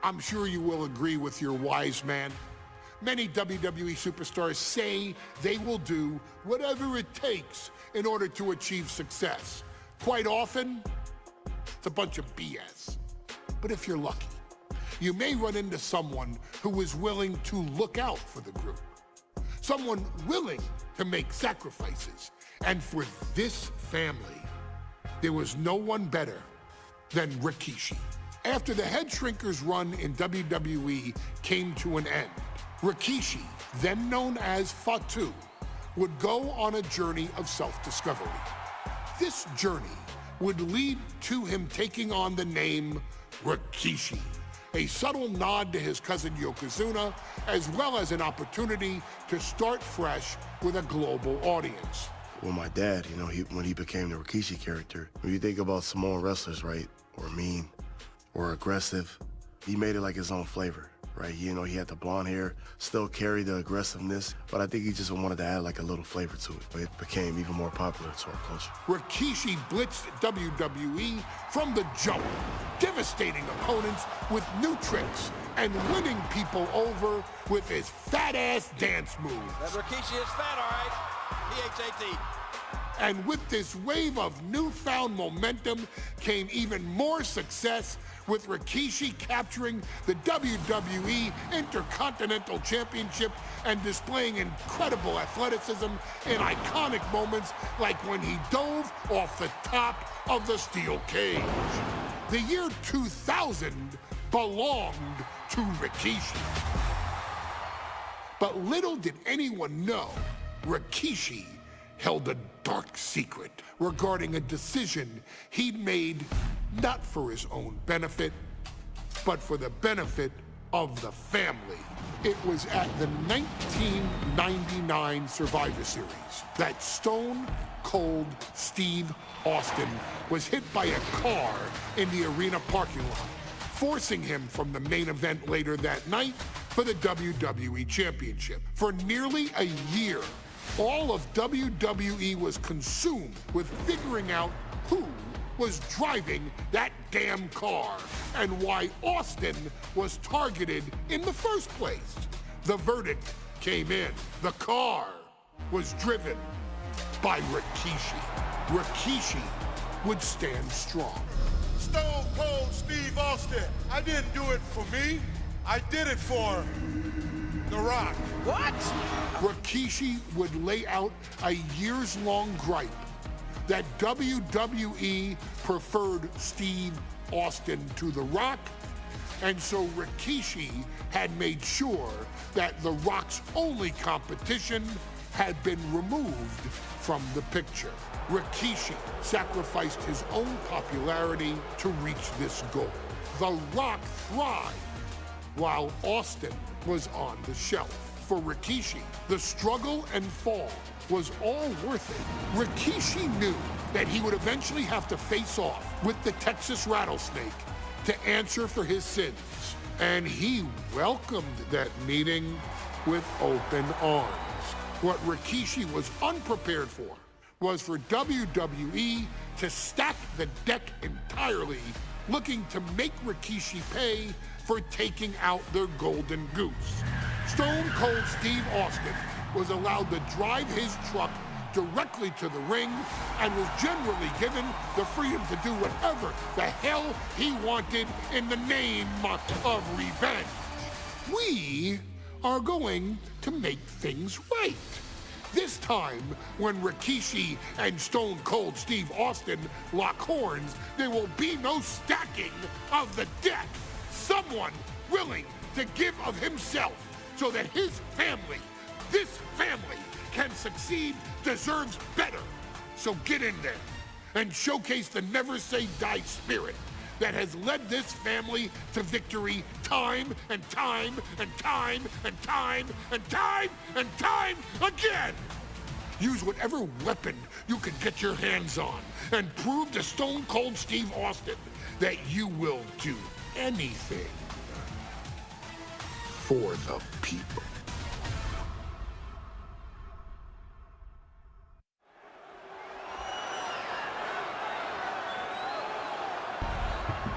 I'm sure you will agree with your wise man. Many WWE superstars say they will do whatever it takes in order to achieve success. Quite often, it's a bunch of BS. But if you're lucky, you may run into someone who is willing to look out for the group. Someone willing to make sacrifices. And for this family, there was no one better than Rikishi. After the Head Shrinkers run in WWE came to an end, Rikishi, then known as Fatu, would go on a journey of self-discovery. This journey would lead to him taking on the name Rikishi, a subtle nod to his cousin Yokozuna, as well as an opportunity to start fresh with a global audience. Well, my dad, you know, when he became the Rikishi character, when you think about Samoan wrestlers, right, or mean, or aggressive, he made it like his own flavor, right? You know, he had the blonde hair, still carried the aggressiveness, but I think he just wanted to add like a little flavor to it. But it became even more popular to our culture. Rikishi blitzed WWE from the jump, devastating opponents with new tricks and winning people over with his fat-ass dance moves. That Rikishi is fat, all right. P-H-A-T. And with this wave of newfound momentum came even more success, with Rikishi capturing the WWE Intercontinental Championship and displaying incredible athleticism in iconic moments like when he dove off the top of the steel cage. The year 2000 belonged to Rikishi. But little did anyone know, Rikishi held a dark secret regarding a decision he'd made not for his own benefit, but for the benefit of the family. It was at the 1999 Survivor Series that Stone Cold Steve Austin was hit by a car in the arena parking lot, forcing him from the main event later that night for the WWE Championship. For nearly a year, all of WWE was consumed with figuring out who was driving that damn car and why Austin was targeted in the first place. The verdict came in. The car was driven by Rikishi. Rikishi would stand strong. Stone Cold Steve Austin. I didn't do it for me. I did it for The Rock. What? Rikishi would lay out a years-long gripe that WWE preferred Steve Austin to The Rock, and so Rikishi had made sure that The Rock's only competition had been removed from the picture. Rikishi sacrificed his own popularity to reach this goal. The Rock thrived while Austin was on the shelf. For Rikishi, the struggle and fall was all worth it. Rikishi knew that he would eventually have to face off with the Texas Rattlesnake to answer for his sins, and he welcomed that meeting with open arms. What Rikishi was unprepared for was for WWE to stack the deck entirely, looking to make Rikishi pay for taking out their golden goose. Stone Cold Steve Austin was allowed to drive his truck directly to the ring and was generally given the freedom to do whatever the hell he wanted in the name of revenge. We are going to make things right. This time, when Rikishi and Stone Cold Steve Austin lock horns, there will be no stacking of the deck. Someone willing to give of himself so that his family, this family, can succeed, deserves better. So get in there and showcase the never say die spirit that has led this family to victory time and time and time and time and time and time again. Use whatever weapon you can get your hands on and prove to Stone Cold Steve Austin that you will do anything for the people.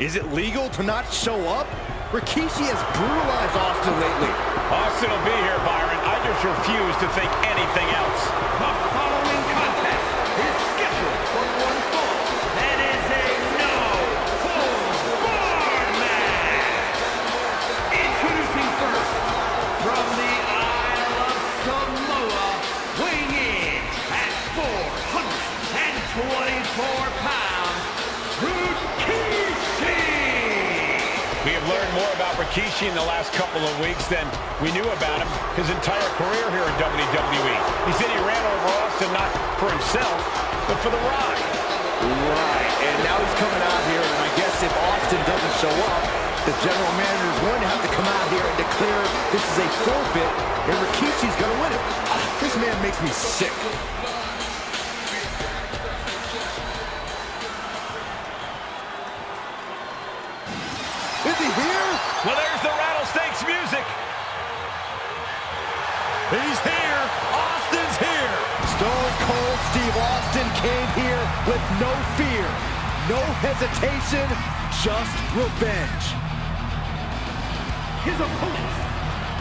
Is it legal to not show up? Rikishi has brutalized Austin lately. Austin will be here, Byron. I just refuse to think anything else. The following contest is scheduled for one fall and is a no-holds-barred match. Introducing first, from the Isle of Samoa, weighing in at 424 pounds, Rikishi. We have learned more about Rikishi in the last couple of weeks than we knew about him his entire career here in WWE. He said he ran over Austin not for himself, but for The Rock. Right, and now he's coming out here, and I guess if Austin doesn't show up, the general manager is going to have to come out here and declare this is a forfeit, and Rikishi's going to win it. This man makes me sick. Is he here? Well, there's the Rattlesnakes music. He's here. Austin's here. Stone Cold Steve Austin came here with no fear, no hesitation, just revenge. His opponent,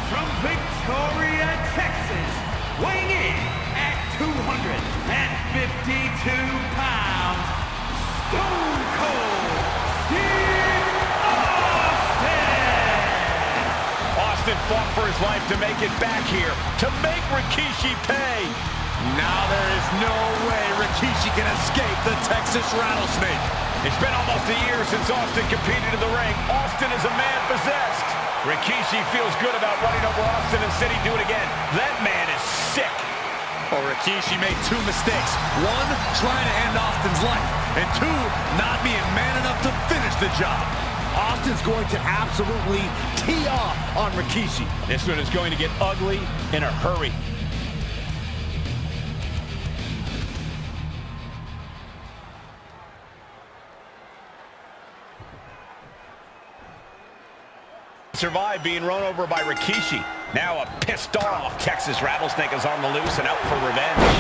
from Victoria, Texas, weighing in at 252 pounds, Stone Cold Steve Austin! Austin fought for his life to make it back here, to make Rikishi pay. Now there is no way Rikishi can escape the Texas Rattlesnake. It's been almost a year since Austin competed in the ring. Austin is a man possessed. Rikishi feels good about running over Austin and said he'd do it again. That man is sick. Oh, Rikishi made two mistakes. One, trying to end Austin's life. And two, not being man enough to finish the job. Austin's going to absolutely tee off on Rikishi. This one is going to get ugly in a hurry. Survived being run over by Rikishi. Now a pissed off Texas Rattlesnake is on the loose and out for revenge.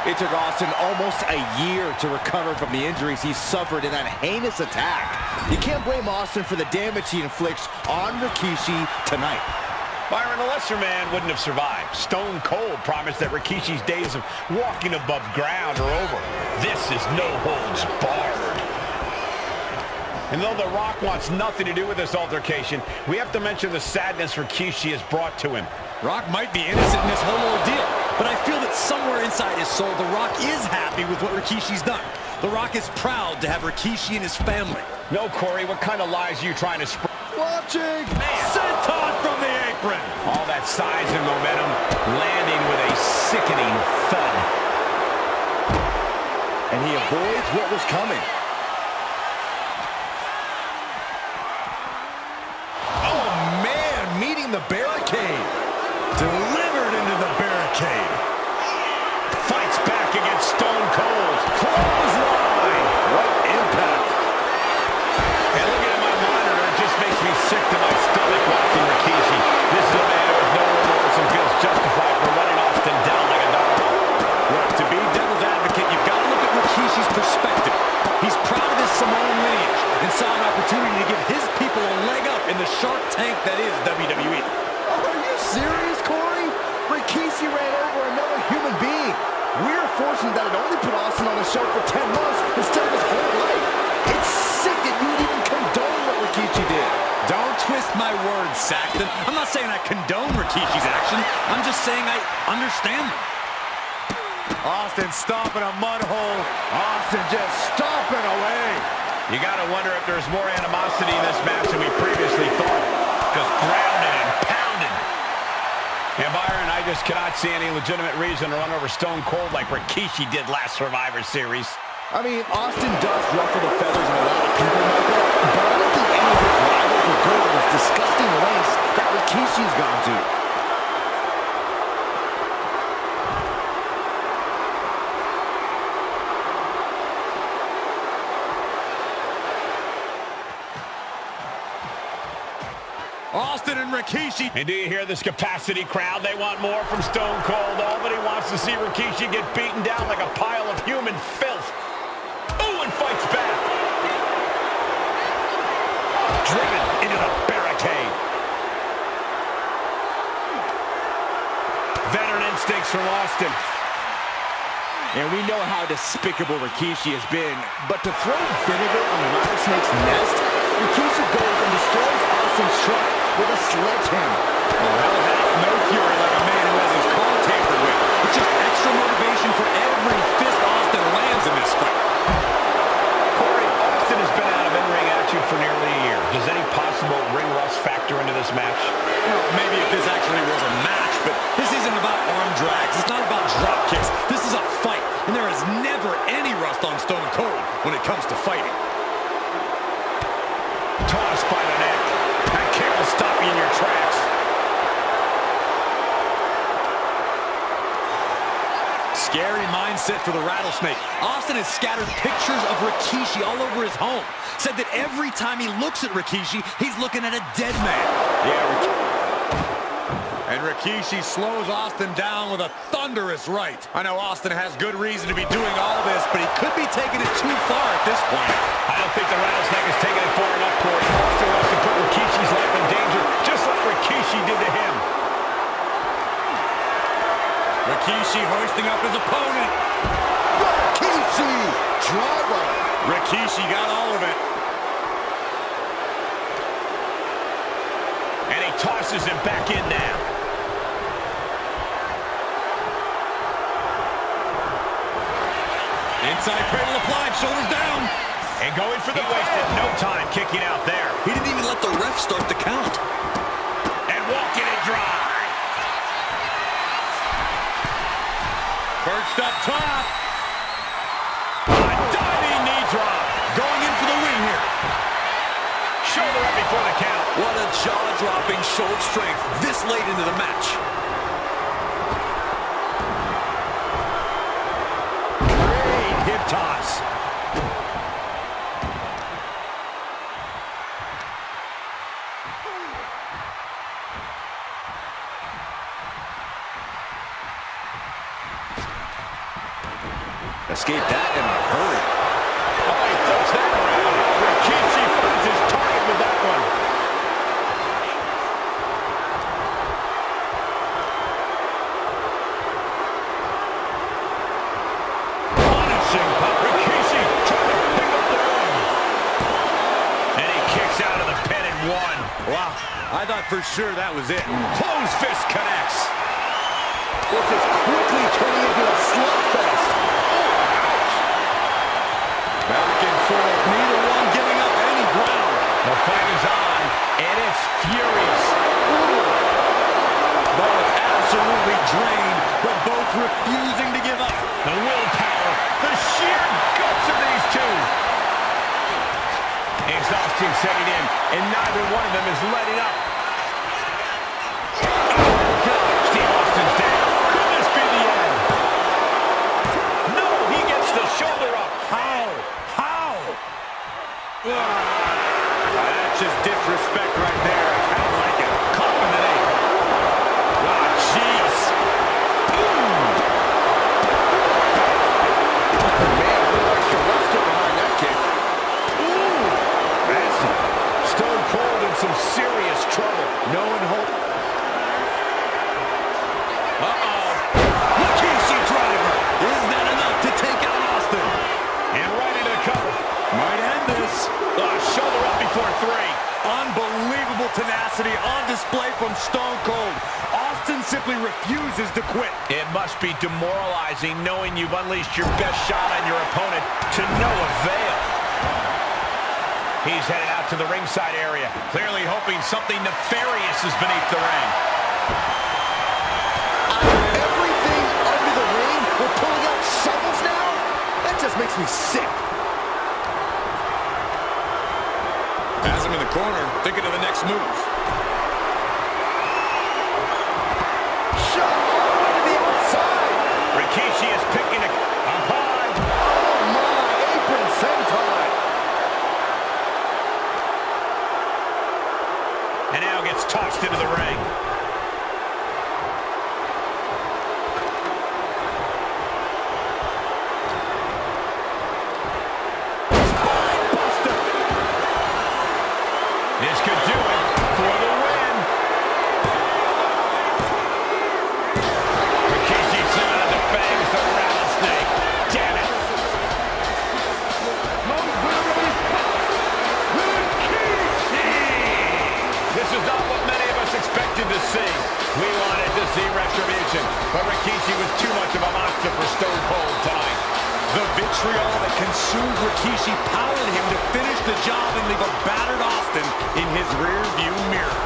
It took Austin almost a year to recover from the injuries he suffered in that heinous attack. You can't blame Austin for the damage he inflicts on Rikishi tonight. Byron, a lesser man wouldn't have survived. Stone Cold promised that Rikishi's days of walking above ground are over. This is no holds barred. And though The Rock wants nothing to do with this altercation, we have to mention the sadness Rikishi has brought to him. Rock might be innocent in this whole ordeal, but I feel that somewhere inside his soul, The Rock is happy with what Rikishi's done. The Rock is proud to have Rikishi and his family. No, Corey, what kind of lies are you trying to spread? Watching! Senton from the apron! All that size and momentum landing with a sickening thud. And he avoids what was coming. Oh, man, meeting the barricade. Delivered into the barricade. Fights back against Stone Cold. Clothesline! What impact. And looking at my monitor, it just makes me sick to my stomach watching Rikishi. This is a man who has no remorse and feels justified for running Austin down like a dog. Well, to be devil's advocate, you've got to look at Rikishi's perspective. He's proud of his Samoan lineage and saw an opportunity to give his people a leg up in the shark tank that is WWE. Are you serious, Corey? Rikishi ran over another human being. We're fortunate that it only put Austin on the show for 10 months instead of his whole life. It's sick that you would even condone what Rikishi did. Don't twist my words, Saxton. I'm not saying I condone Rikishi's action. I'm just saying I understand them. Austin stomping a mud hole. Austin just stomping away. You got to wonder if there's more animosity in this match than we previously thought. Just grounded and pounded. And Byron, I just cannot see any legitimate reason to run over Stone Cold like Rikishi did last Survivor Series. I mean, Austin does ruffle the feathers of a lot of people, Michael, but I don't think any of his rivals will go to this disgusting lengths that Rikishi's gone to. Austin and Rikishi. And do you hear this capacity crowd? They want more from Stone Cold. All that he wants to see Rikishi get beaten down like a pile of human filth. Ooh, and fights back. Driven into the barricade. instincts from Austin. And we know how despicable Rikishi has been, but to throw vinegar on the rattlesnake's nest, Rikishi goes and destroys Austin's truck with a sledgehammer. Well, hell heck, no fury like a man who has his car tampered with. It's just extra motivation for every fist Austin lands in this fight. Corey, Austin has been out of in-ring action for nearly a year. Does any possible ring rust factor into this match? Well, maybe if this actually was a match, but this isn't about arm drags. It's not about drop kicks. This is a fight, and there is never any rust on Stone Cold when it comes to fighting. Tossed by the neck. That kick will stop you in your tracks. Scary mindset for the Rattlesnake. Austin has scattered pictures of Rikishi all over his home. Said that every time he looks at Rikishi, he's looking at a dead man. And Rikishi slows Austin down with a thunderous right. I know Austin has good reason to be doing all this, but he could be taking it too far at this point. I don't think the Rattlesnake is taking it far enough, Corey. Austin wants to put Rikishi's life in danger, just like Rikishi did to him. Rikishi hoisting up his opponent. Rikishi driver. Rikishi got all of it. And he tosses him back in now. Inside cradle applied, shoulders down. And going for the wasted no time kicking out there. He didn't even let the ref start the count. And walking it dry. Perched up top. A diving knee drop. Going in for the win here. Shoulder up before the count. What a jaw-dropping show of strength this late into the match. Great hip toss. Escaped that in a hurry. Oh, he flips that around. Rikishi finds his target with that one. Punishing pop. Rikishi trying to pick up the win. And he kicks out of the pin and one. Wow, I thought for sure that was it. Closed fist connects. This is quickly turning into a slugfest. Back and forth, neither one giving up any ground. The fight is on, and it's furious. Both absolutely drained, but both refusing to give up. The willpower, the sheer guts of these two. Exhaustion setting in, and neither one of them is letting up. Steve Austin's down. Could this be the end? No, he gets the shoulder up. How? That's just disrespect right there. I don't like it. Caught in the knee. Ah, jeez. Man, a little extra luster behind that kick. That's Stone Cold in some serious trouble. No one hope. Uh-oh. Rikishi driver. Is that enough to take out Austin? And right into the cover. Might end this. Shoulder up before three. Unbelievable tenacity on display from Stone Cold. Austin simply refuses to quit. It must be demoralizing knowing you've unleashed your best shot on your opponent to no avail. He's headed out to the ringside area, clearly hoping something nefarious is beneath the ring. Everything under the ring, we're pulling out shovels now? That just makes me sick. Has him in the corner, thinking of the next move. Shot all the way to the outside. Rikishi is picking up high. Oh my, apron senton. And now gets tossed into the ring. This could do it for the win. Rikishi to see retribution, but Rikishi was too much of a monster for Stone Cold tonight. The vitriol that consumed Rikishi powered him to finish the job and leave a battered Austin in his rear view mirror.